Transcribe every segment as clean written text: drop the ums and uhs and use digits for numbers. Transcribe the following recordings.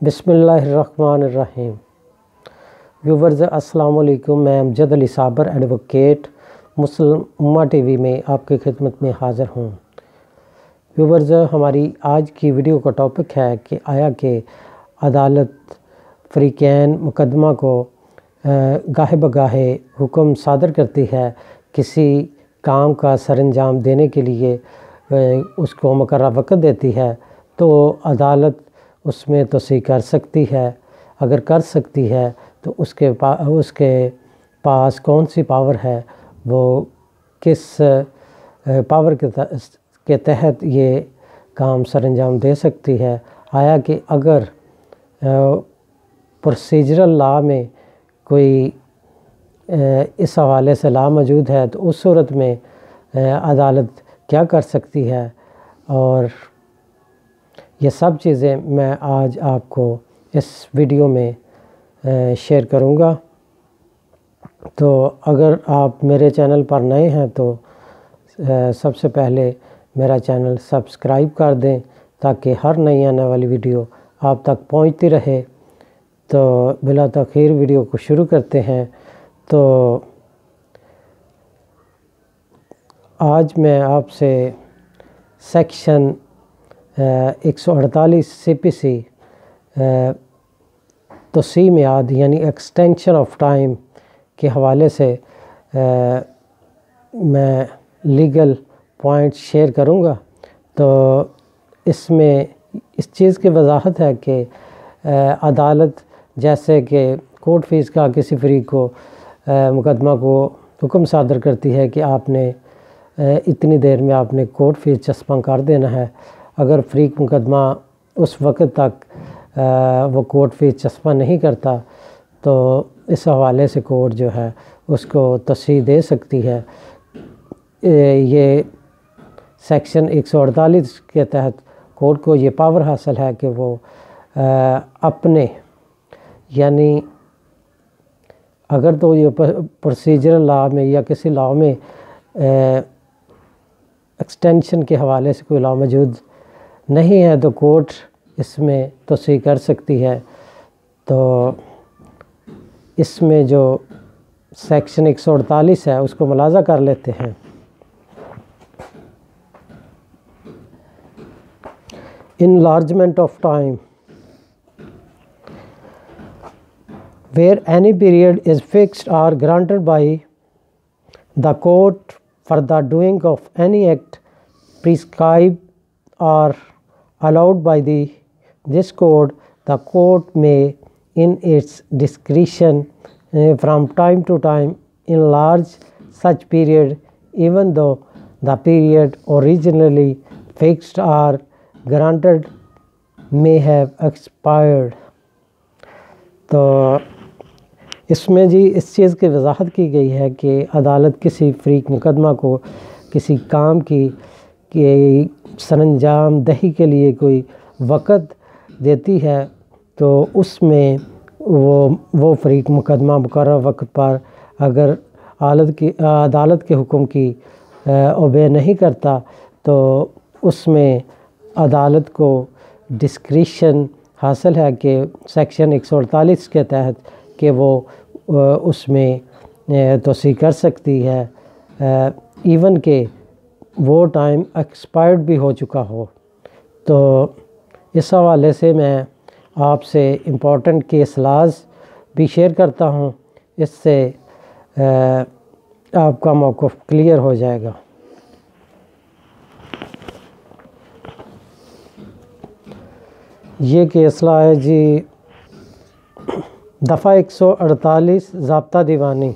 بسم اللہ الرحمن الرحیم۔ ویورز السلام علیکم، میں امجد علی صابر ایڈوکیٹ مسلم امہ ٹی وی میں آپ کی خدمت میں حاضر ہوں۔ ویورز، ہماری آج کی ویڈیو کا ٹاپک ہے کہ آیا کہ عدالت فریقین مقدمہ کو گاہے بگاہے حکم صادر کرتی ہے، کسی کام کا سر انجام دینے کے لیے اس کو مقررہ وقت دیتی ہے تو عدالت اس میں توسیع کر سکتی ہے۔ اگر کر سکتی ہے تو اس کے پاس کون سی پاور ہے، وہ کس پاور کے تحت یہ کام سر انجام دے سکتی ہے۔ آیا کہ اگر پروسیجرل لا میں کوئی اس حوالے سے لا موجود ہے تو اس صورت میں عدالت کیا کر سکتی ہے، اور یہ سب چیزیں میں آج آپ کو اس ویڈیو میں شیئر کروں گا۔ تو اگر آپ میرے چینل پر نئے ہیں تو سب سے پہلے میرا چینل سبسکرائب کر دیں تاکہ ہر نئی آنے والی ویڈیو آپ تک پہنچتی رہے۔ تو بلا تاخیر ویڈیو کو شروع کرتے ہیں۔ تو آج میں آپ سے سیکشن 148 CPC توسیع میعاد یعنی ایکسٹینشن آف ٹائم کے حوالے سے میں لیگل پوائنٹ شیئر کروں گا۔ تو اس میں اس چیز کی وضاحت ہے کہ عدالت جیسے کہ کورٹ فیس کا کسی فریق کو مقدمہ کو حکم صادر کرتی ہے کہ آپ نے اتنی دیر میں آپ نے کورٹ فیس چسپاں کر دینا ہے۔ اگر فریق مقدمہ اس وقت تک وہ کورٹ فیس چسپاں نہیں کرتا تو اس حوالے سے کورٹ جو ہے اس کو توسیع دے سکتی ہے۔ یہ سیکشن 148 کے تحت کورٹ کو یہ پاور حاصل ہے کہ وہ اپنے یعنی اگر تو یہ پروسیجرل لا میں یا کسی لا میں ایکسٹینشن کے حوالے سے کوئی لا موجود نہیں ہے تو کورٹ اس میں توسیع کر سکتی ہے۔ تو اس میں جو سیکشن 148 ہے اس کو ملاحظہ کر لیتے ہیں۔ Enlargement of time where any period is fixed or granted by the court for the doing of any act prescribed or allowed by this code, the court may in its discretion from time to time enlarge such period even though the period originally fixed or granted may have expired۔ تو اس میں جی اس چیز کی وضاحت کی گئی ہے کہ عدالت کسی فریق مقدمہ کو کسی کام کی سر انجام دہی کے لیے کوئی وقت دیتی ہے تو اس میں وہ فریق مقدمہ مقررہ وقت پر اگر عدالت کے حکم کی اوبے نہیں کرتا تو اس میں عدالت کو ڈسکریشن حاصل ہے کہ سیکشن 148 کے تحت کہ وہ اس میں توسیع کر سکتی ہے ایون کہ وہ ٹائم ایکسپائرڈ بھی ہو چکا ہو۔ تو اس حوالے سے میں آپ سے امپورٹنٹ کیس لاز بھی شیئر کرتا ہوں، اس سے آپ کا موقف کلیئر ہو جائے گا۔ یہ کیس لا ہے جی دفعہ 148 ضابطہ دیوانی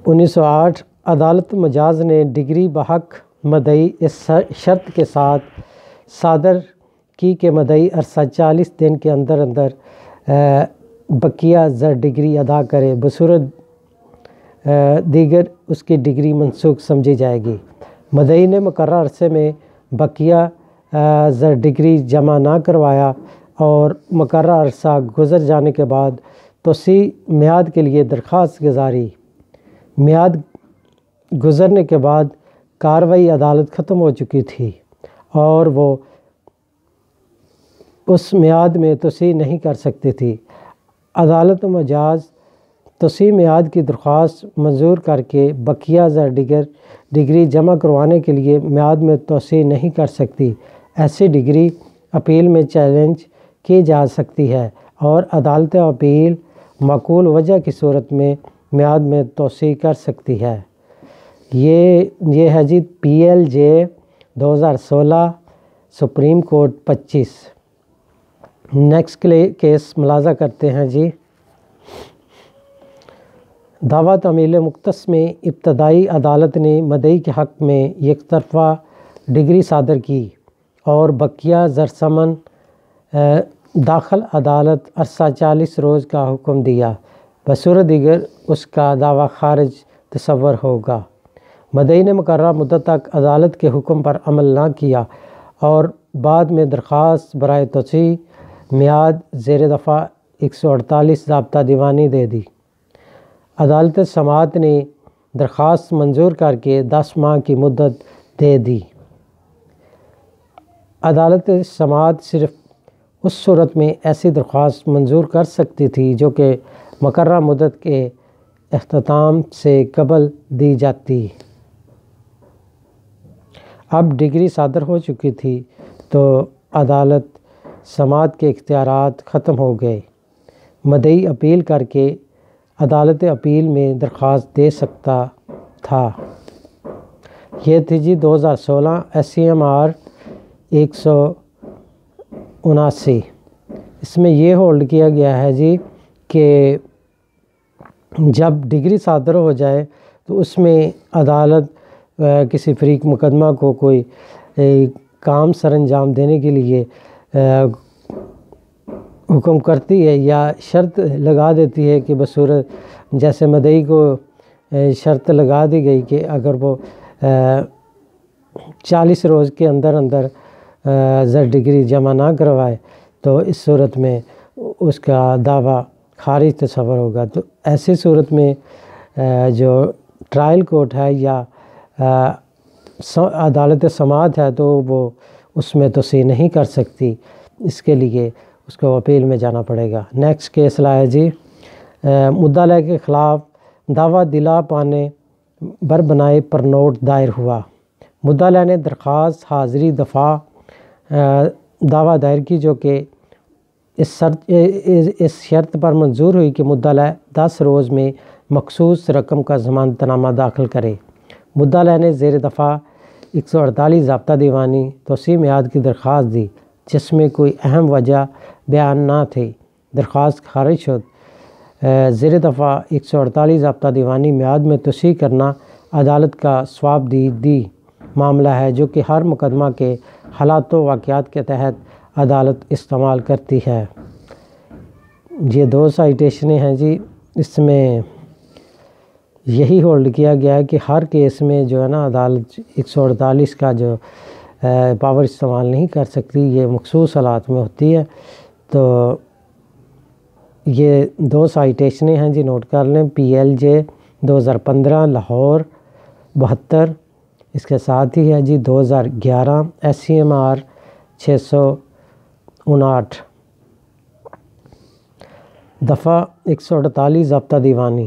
1908۔ عدالت مجاز نے ڈگری بحق مدعی اس شرط کے ساتھ صادر کی کہ مدعی عرصہ 40 دن کے اندر بقیہ زر ڈگری ادا کرے، بصورت دیگر اس کی ڈگری منسوخ سمجھی جائے گی۔ مدعی نے مقررہ عرصے میں بقیہ زر ڈگری جمع نہ کروایا اور مقررہ عرصہ گزر جانے کے بعد توسیع میعاد کے لیے درخواست گزاری۔ میعاد گزرنے کے بعد کارروائی عدالت ختم ہو چکی تھی اور وہ اس میعاد میں توسیع نہیں کر سکتی تھی۔ عدالت مجاز توسیع میعاد کی درخواست منظور کر کے بقیہ زر ڈگری جمع کروانے کے لیے میعاد میں توسیع نہیں کر سکتی۔ ایسی ڈگری اپیل میں چیلنج کی جا سکتی ہے اور عدالت اپیل معقول وجہ کی صورت میں میعاد میں توسیع کر سکتی ہے۔ یہ ہے جی PLJ 2016 supreme court 25۔ Next case ملاحظہ کرتے ہیں جی۔ دعویٰ تعمیل مختص میں ابتدائی عدالت نے مدعی کے حق میں یک طرفہ ڈگری صادر کی اور بقیہ زرثمن داخل عدالت عرصہ 40 روز کا حکم دیا۔ بصورت دیگر اس کا دعویٰ خارج تصور ہوگا۔ مدعی نے مقررہ مدت تک عدالت کے حکم پر عمل نہ کیا اور بعد میں درخواست برائے توسیع میعاد زیر دفعہ 148 ضابطہ دیوانی دے دی۔ عدالت سماعت نے درخواست منظور کر کے 10 ماہ کی مدت دے دی۔ عدالت سماعت صرف اس صورت میں ایسی درخواست منظور کر سکتی تھی جو کہ مقررہ مدت کے اختتام سے قبل دی جاتی۔ اب ڈگری صادر ہو چکی تھی تو عدالت سماعت کے اختیارات ختم ہو گئے۔ مدعی اپیل کر کے عدالت اپیل میں درخواست دے سکتا تھا۔ یہ تھی جی 2016 SCMR 179۔ اس میں یہ ہولڈ کیا گیا ہے جی کہ جب ڈگری صادر ہو جائے تو اس میں عدالت کسی فریق مقدمہ کو کوئی کام سر انجام دینے کے لیے حکم کرتی ہے یا شرط لگا دیتی ہے کہ بصورت جیسے مدعی کو شرط لگا دی گئی کہ اگر وہ 40 روز کے اندر زر ڈگری جمع نہ کروائے تو اس صورت میں اس کا دعویٰ خارج تصور ہوگا۔ تو ایسی صورت میں جو ٹرائل کورٹ ہے یا عدالت سماعت ہے تو وہ اس میں توسیع نہیں کر سکتی، اس کے لیے اس کو اپیل میں جانا پڑے گا۔ نیکسٹ کیس لایا جی۔ مدعا کے خلاف دعویٰ دلا پانے بر بنائے پر نوٹ دائر ہوا۔ مدعا نے درخواست حاضری دفاع دعویٰ دائر کی جو کہ اس شرط پر منظور ہوئی کہ مدعا 10 روز میں مخصوص رقم کا ضمانت نامہ داخل کرے۔ مدعا نے زیر دفعہ 148 ضابطہ دیوانی توسیع میعاد کی درخواست دی جس میں کوئی اہم وجہ بیان نہ تھی۔ درخواست خارج شد۔ زیر دفعہ 148 ضابطہ دیوانی میعاد میں توسیع کرنا عدالت کا ثواب دی معاملہ ہے جو کہ ہر مقدمہ کے حالات و واقعات کے تحت عدالت استعمال کرتی ہے۔ یہ 2 سائٹیشنیں ہیں جی۔ اس میں یہی ہولڈ کیا گیا ہے کہ ہر کیس میں جو ہے نا عدالت 148 کا جو پاور استعمال نہیں کر سکتی، یہ مخصوص حالات میں ہوتی ہے۔ تو یہ 2 سائٹیشنیں ہیں جی، نوٹ کر لیں۔ PLJ 2015 لاہور 72، اس کے ساتھ ہی ہے جی 2011 SCMR 659 دفعہ 148 ضابطہ دیوانی۔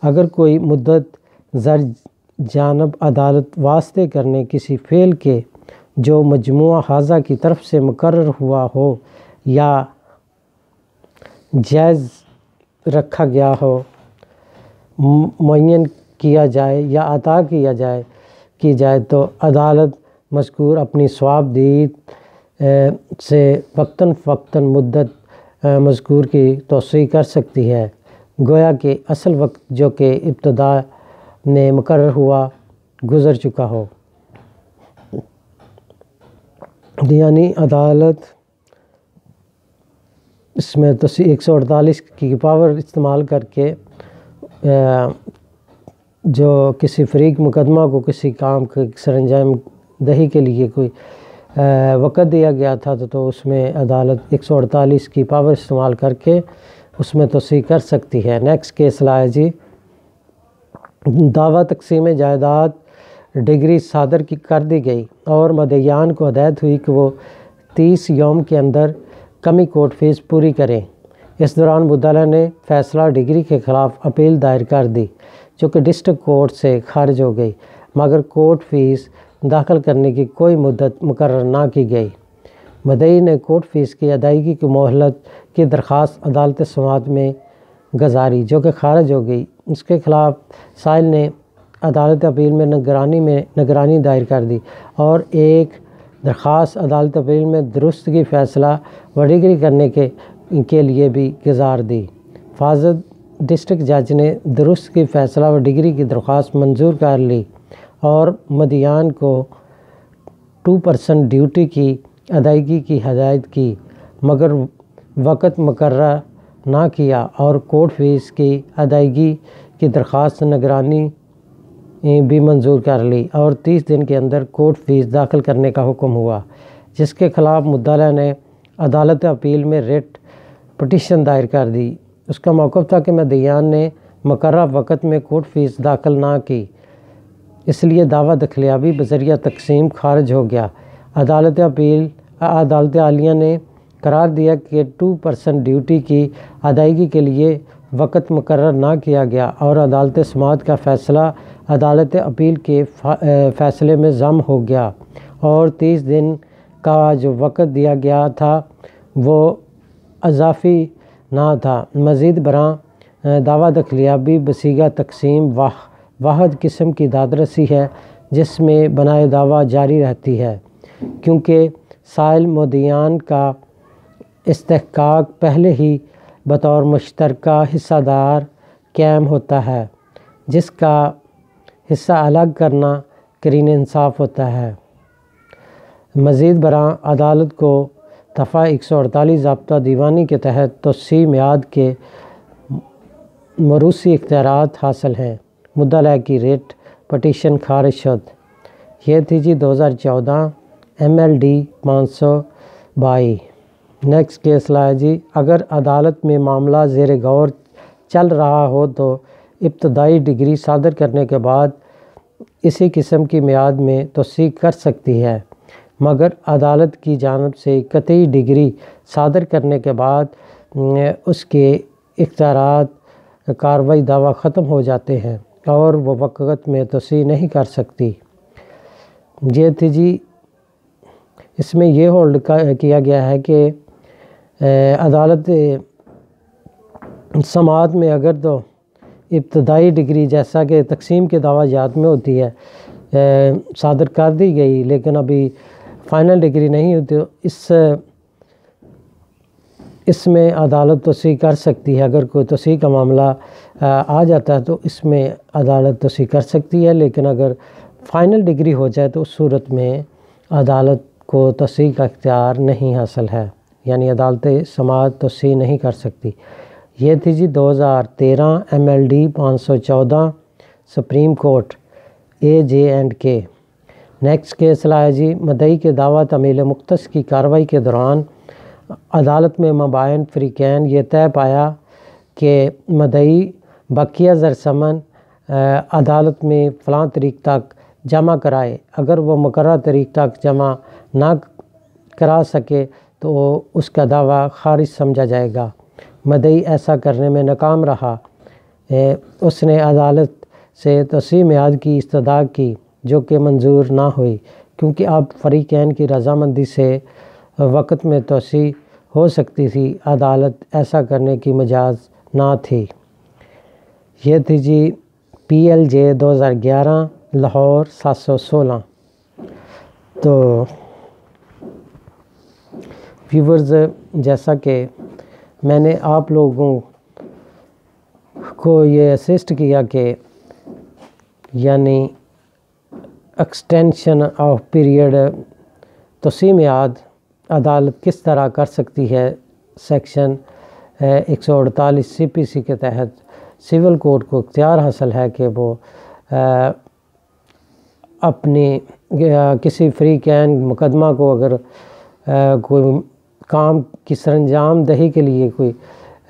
اگر کوئی مدت زر جانب عدالت واسطے کرنے کسی فعل کے جو مجموعہ حاضہ کی طرف سے مقرر ہوا ہو یا جائز رکھا گیا ہو معین کیا جائے یا عطا کی جائے تو عدالت مذکور اپنی ثواب دید سے وقتاً فوقتاً مدت مذکور کی توسیع کر سکتی ہے، گویا کہ اصل وقت جو کہ ابتدا میں مقرر ہوا گزر چکا ہو۔ یعنی عدالت اس میں 148 کی پاور استعمال کر کے جو کسی فریق مقدمہ کو کسی کام کے سر انجام دہی کے لیے کوئی وقت دیا گیا تھا تو اس میں عدالت 148 کی پاور استعمال کر کے اس میں توسیع کر سکتی ہے۔ نیکسٹ کیس لایا جی۔ دعویٰ تقسیم جائیداد ڈگری صادر کر دی گئی اور مدعیان کو ہدایت ہوئی کہ وہ 30 یوم کے اندر کمی کورٹ فیس پوری کریں۔ اس دوران مدعا نے فیصلہ ڈگری کے خلاف اپیل دائر کر دی جو کہ ڈسٹرکٹ کورٹ سے خارج ہو گئی، مگر کورٹ فیس داخل کرنے کی کوئی مدت مقرر نہ کی گئی۔ مدعی نے کورٹ فیس کی ادائیگی کی مہلت کی درخواست عدالت سماعت میں گزاری جو کہ خارج ہو گئی۔ اس کے خلاف سائل نے عدالت اپیل میں نگرانی دائر کر دی اور ایک درخواست عدالت اپیل میں درستگی فیصلہ و ڈگری کرنے کے لیے بھی گزار دی۔ فاضل ڈسٹرکٹ جج نے درستگی فیصلہ و ڈگری کی درخواست منظور کر لی اور مدعیان کو 2% ڈیوٹی کی ادائیگی کی ہدایت کی، مگر وقت مقررہ نہ کیا اور کورٹ فیس کی ادائیگی کی درخواست نگرانی بھی منظور کر لی اور 30 دن کے اندر کورٹ فیس داخل کرنے کا حکم ہوا، جس کے خلاف مدعا نے عدالت اپیل میں ریٹ پٹیشن دائر کر دی۔ اس کا موقف تھا کہ مدعیان نے مقررہ وقت میں کورٹ فیس داخل نہ کی، اس لیے دعویٰ دخلیابی بذریعہ تقسیم خارج ہو گیا۔ عدالت عالیہ نے قرار دیا کہ 2% ڈیوٹی کی ادائیگی کے لیے وقت مقرر نہ کیا گیا اور عدالت سماعت کا فیصلہ عدالت اپیل کے فیصلے میں ضم ہو گیا اور 30 دن کا جو وقت دیا گیا تھا وہ اضافی نہ تھا۔ مزید برآں دعویٰ دخلیابی بصیغہ تقسیم واحد قسم کی دادرسی ہے جس میں بنائے دعویٰ جاری رہتی ہے، کیونکہ سائل مدعیان کا استحقاق پہلے ہی بطور مشترکہ حصہ دار قائم ہوتا ہے، جس کا حصہ الگ کرنا قرین انصاف ہوتا ہے۔ مزید برآں عدالت کو دفعہ 148 ضابطہ دیوانی کے تحت توسیع میعاد کے موروثی اختیارات حاصل ہیں۔ مدعا کی ریٹ پٹیشن خارج شد۔ یہ تھی جی 2014 MLD 522۔ نیکسٹ کیس لایا جی، اگر عدالت میں معاملہ زیر غور چل رہا ہو تو ابتدائی ڈگری صادر کرنے کے بعد اسی قسم کی میعاد میں توسیع کر سکتی ہے، مگر عدالت کی جانب سے قطعی ڈگری صادر کرنے کے بعد اس کے اختیارات کارروائی دعویٰ ختم ہو جاتے ہیں اور وہ وقت میں توسیع نہیں کر سکتی۔ یہ تھی جی، اس میں یہ ہولڈ کیا گیا ہے کہ عدالت سماعت میں اگر تو ابتدائی ڈگری جیسا کہ تقسیم کے دعویٰ جات میں ہوتی ہے صادر کر دی گئی لیکن ابھی فائنل ڈگری نہیں ہوتی، اس میں عدالت توسیع کر سکتی ہے۔ اگر کوئی توسیع کا معاملہ آ جاتا ہے تو اس میں عدالت توسیع کر سکتی ہے، لیکن اگر فائنل ڈگری ہو جائے تو اس صورت میں عدالت کو توسیع کا اختیار نہیں حاصل ہے، یعنی عدالت سماعت توسیع نہیں کر سکتی۔ یہ تھی جی 2013 MLD 514 supreme court AJ&K۔ Next case لایا جی، مدعی کے دعویٰ تعمیل مختص کی کارروائی کے دوران عدالت میں مباین فریقین یہ طے پایا کہ مدعی بقیہ زرثمن عدالت میں فلاں تاریخ تک جمع کرائے۔ اگر وہ مقررہ تاریخ تک جمع نہ کرا سکے تو اس کا دعویٰ خارج سمجھا جائے گا۔ مدعی ایسا کرنے میں ناکام رہا، اس نے عدالت سے توسیع میعاد کی استدعا کی جو کہ منظور نہ ہوئی، کیونکہ اب فریقین کی رضامندی سے وقت میں توسیع ہو سکتی تھی، عدالت ایسا کرنے کی مجاز نہ تھی۔ یہ تھی جی PLJ 2011 لاہور 716۔ تو ویورز، جیسا کہ میں نے آپ لوگوں کو یہ اسسٹ کیا کہ یعنی ایکسٹینشن آف پیریڈ توسیع میعاد عدالت کس طرح کر سکتی ہے، سیکشن 148 CPC کے تحت سول کوڈ کو اختیار حاصل ہے کہ وہ اپنی کسی فریقین مقدمہ کو اگر کوئی کام کی سرانجام دہی کے لیے کوئی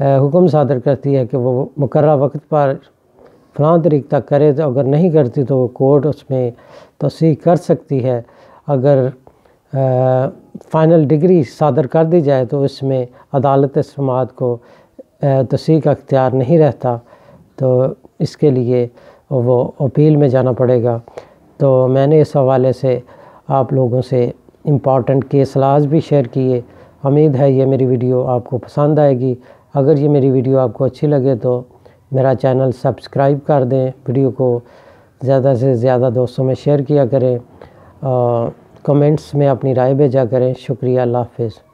حکم صادر کرتی ہے کہ وہ مقررہ وقت پر فلاں تاریخ تک کرے، تو اگر نہیں کرتی تو وہ کورٹ اس میں توسیع کر سکتی ہے۔ اگر فائنل ڈگری صادر کر دی جائے تو اس میں عدالت سماعت کو تصحیح کا اختیار نہیں رہتا، تو اس کے لیے وہ اپیل میں جانا پڑے گا۔ تو میں نے اس حوالے سے آپ لوگوں سے امپورٹنٹ کیس لاز بھی شیئر کیے۔ امید ہے یہ میری ویڈیو آپ کو پسند آئے گی۔ اگر یہ میری ویڈیو آپ کو اچھی لگے تو میرا چینل سبسکرائب کر دیں، ویڈیو کو زیادہ سے زیادہ دوستوں میں شیئر کیا کریں، کمنٹس میں اپنی رائے بھیجا کریں۔ شکریہ، اللہ حافظ۔